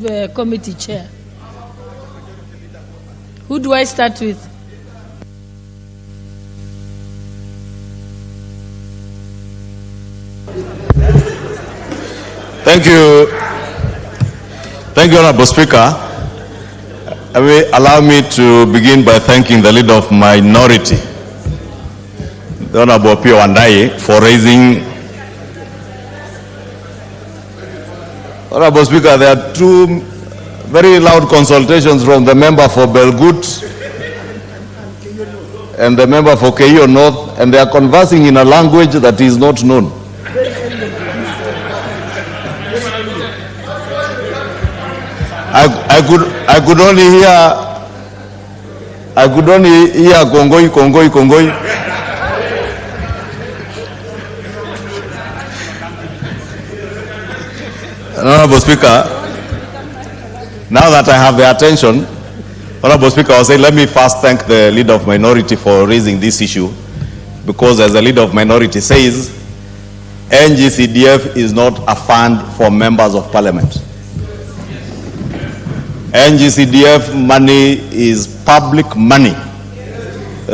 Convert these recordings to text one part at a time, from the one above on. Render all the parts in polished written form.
The committee chair. Who do I start with? Thank you. Thank you, Honorable Speaker. Allow me to begin by thanking the leader of minority, the Honorable Pio Wandayi, for raising. Honorable Speaker, there are two very loud consultations from the member for Belgut and the member for Hiyo North, and they are conversing in a language that is not known. I could only hear Kongoi. Honorable Speaker, now that I have the attention, Honorable Speaker, I will say, let me first thank the leader of minority for raising this issue, because as the leader of minority says, NGCDF is not a fund for members of parliament. NGCDF money is public money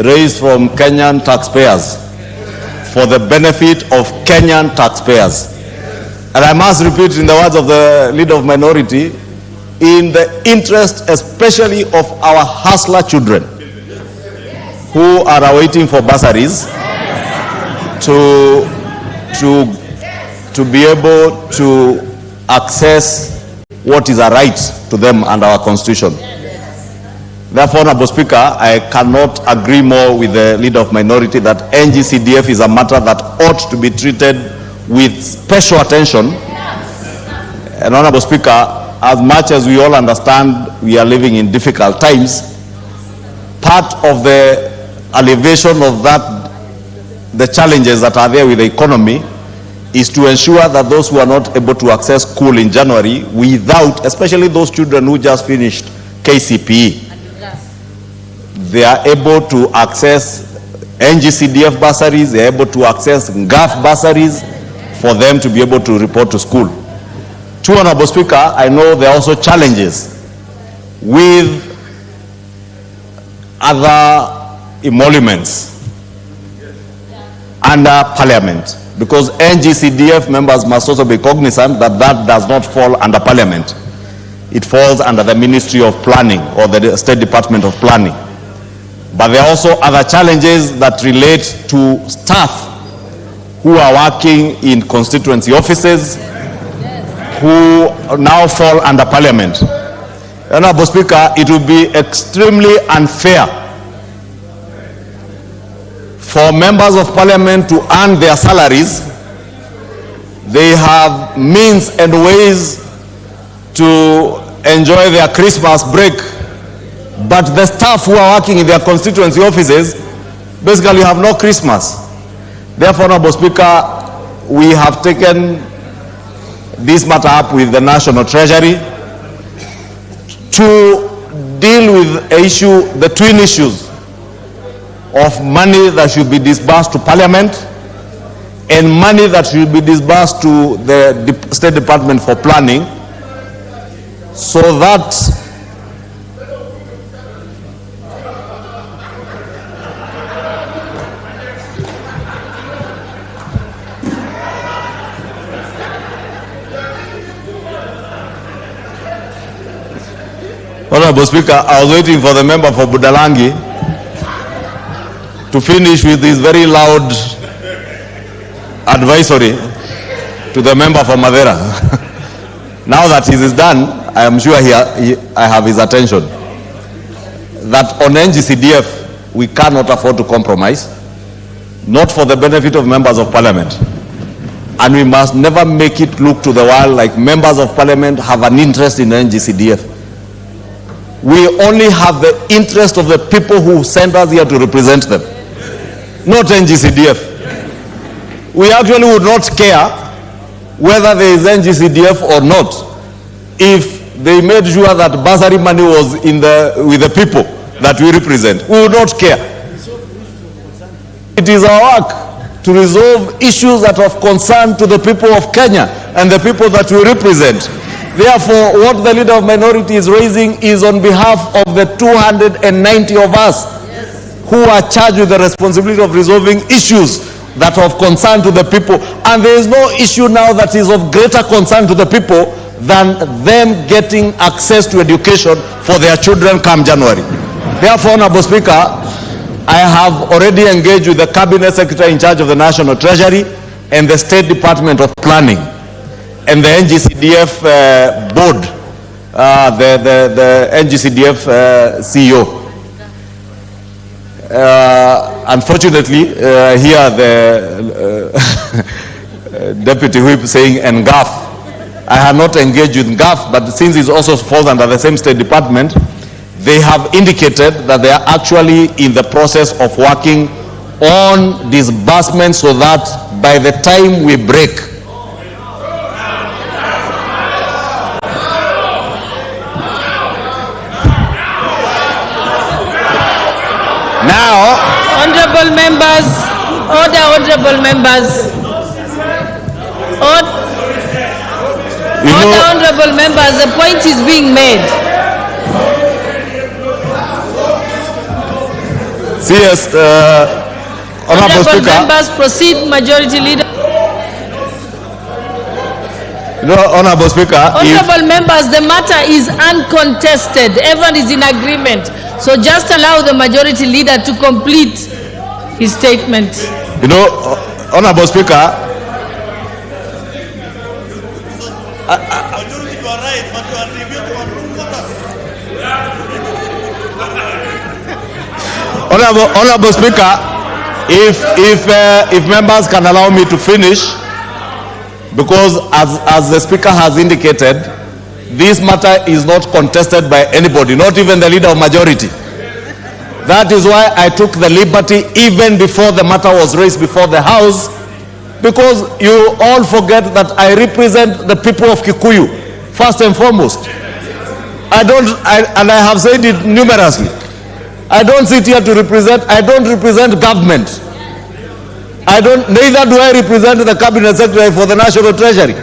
raised from Kenyan taxpayers for the benefit of Kenyan taxpayers. And I must repeat in the words of the leader of minority, in the interest especially of our hustler children who are awaiting for bursaries to be able to access what is a right to them under our constitution. Therefore, Honorable Speaker, I cannot agree more with the leader of minority that NGCDF is a matter that ought to be treated with special attention. And Honorable Speaker, as much as we all understand we are living in difficult times, part of the alleviation of that, the challenges that are there with the economy, is to ensure that those who are not able to access school in January without, especially those children who just finished KCPE, they are able to access NGCDF bursaries, they are able to access GAF bursaries for them to be able to report to school. True, Honorable Speaker, I know there are also challenges with other emoluments under Parliament, because NGCDF members must also be cognizant that that does not fall under Parliament. It falls under the Ministry of Planning or the State Department of Planning. But there are also other challenges that relate to staff who are working in constituency offices who now fall under Parliament. Honorable Speaker, it would be extremely unfair for members of Parliament to earn their salaries. They have means and ways to enjoy their Christmas break, but the staff who are working in their constituency offices basically have no Christmas. Therefore, Honorable Speaker, we have taken this matter up with the National Treasury to deal with the twin issues of money that should be disbursed to Parliament and money that should be disbursed to the State Department for Planning, so that Honorable Speaker, I was waiting for the member for Budalangi to finish with this very loud advisory to the member for Madera. Now that this is done, I am sure I have his attention. That on NGCDF, we cannot afford to compromise, not for the benefit of members of Parliament. And we must never make it look to the world like members of Parliament have an interest in NGCDF. We only have the interest of the people who sent us here to represent them, not NGCDF. We actually would not care whether there is NGCDF or not if they made sure that bursary money was with the people that we represent. We would not care. It is our work to resolve issues that are of concern to the people of Kenya and the people that we represent. Therefore, what the leader of minority is raising is on behalf of the 290 of us who are charged with the responsibility of resolving issues that are of concern to the people. And there is no issue now that is of greater concern to the people than them getting access to education for their children come January. Therefore, Honorable Speaker, I have already engaged with the Cabinet Secretary in charge of the National Treasury and the State Department of Planning and the NGCDF board, the NGCDF CEO. Unfortunately, here the Deputy Whip saying NGAF. I have not engaged with NGAF, but since it also falls under the same State Department, they have indicated that they are actually in the process of working on disbursement so that by the time we break, now, Honorable members, honorable members. Honorable members, the point is being made. Yes, Honorable Speaker. Members, proceed, Majority Leader. No, Honorable Speaker. Honorable members, the matter is uncontested. Everyone is in agreement. So just allow the Majority Leader to complete his statement. You know, Honorable Speaker. Honorable Speaker, if members can allow me to finish, because as the Speaker has indicated, this matter is not contested by anybody, not even the leader of majority. That is why I took the liberty even before the matter was raised before the House, because you all forget that I represent the people of Kikuyu, first and foremost. And I have said it numerously. I don't sit here to represent, I don't represent government. Neither do I represent the Cabinet Secretary for the National Treasury.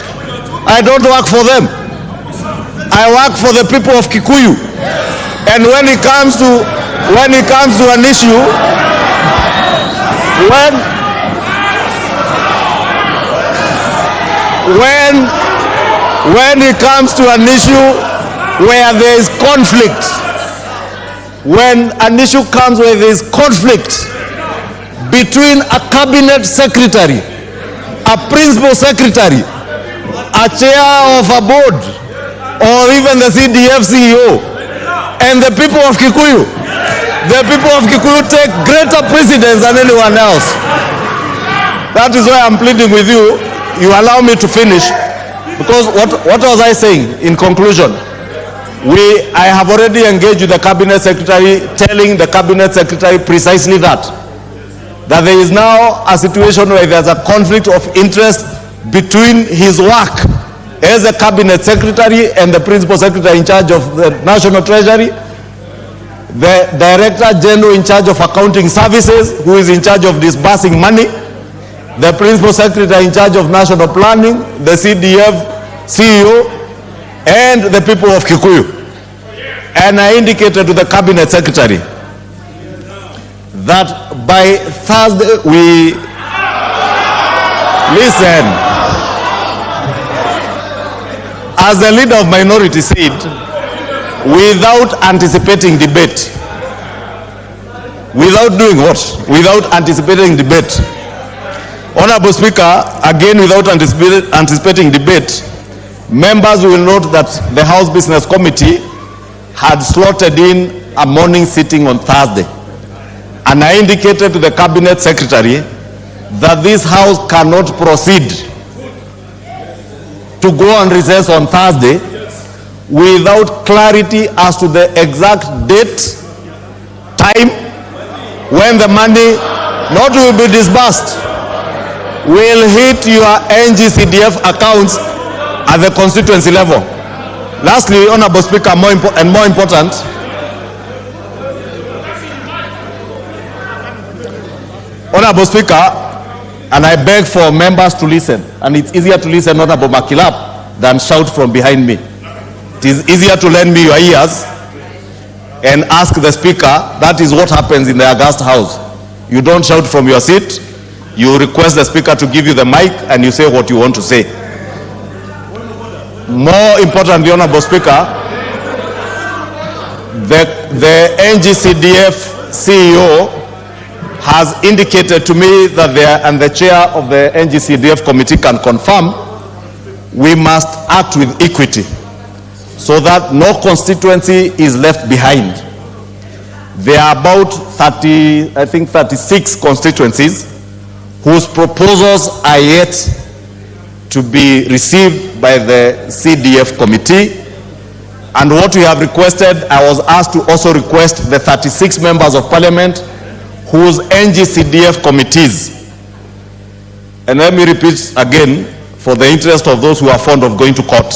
I don't work for them. I work for the people of Kikuyu. And when it comes to an issue, when it comes to an issue where there is conflict, when an issue comes where there is conflict between a cabinet secretary, a principal secretary, a chair of a board, or even the CDF CEO, and the people of Kikuyu, the people of Kikuyu take greater precedence than anyone else. That is why I'm pleading with you, you allow me to finish, because what was I saying in conclusion? I have already engaged with the Cabinet Secretary, telling the Cabinet Secretary precisely that there is now a situation where there's a conflict of interest between his work as a Cabinet Secretary and the Principal Secretary in charge of the National Treasury, the Director General in charge of Accounting Services, who is in charge of disbursing money, the Principal Secretary in charge of National Planning, the CDF CEO, and the people of Kikuyu. And I indicated to the Cabinet Secretary that by Thursday listen, as the leader of minority said, without anticipating debate, without doing what? Without anticipating debate. Honorable Speaker, again without anticipating debate, members will note that the House Business Committee had slotted in a morning sitting on Thursday. And I indicated to the Cabinet Secretary that this House cannot proceed to go on recess on Thursday without clarity as to the exact date, time, when the money not will be disbursed will hit your NGCDF accounts at the constituency level. Lastly, Honorable Speaker, more important, Honorable Speaker, and I beg for members to listen, and it's easier to listen, Honorable Makilap, than shout from behind me. It is easier to lend me your ears and ask the speaker. That is what happens in the August House. You don't shout from your seat. You request the speaker to give you the mic and you say what you want to say. More importantly, Honorable Speaker, the NGCDF CEO has indicated to me that and the chair of the NGCDF committee can confirm, we must act with equity so that no constituency is left behind. There are about 36 constituencies whose proposals are yet to be received by the CDF committee. And what we have requested, I was asked to also request the 36 members of parliament whose NGCDF committees, and let me repeat again for the interest of those who are fond of going to court,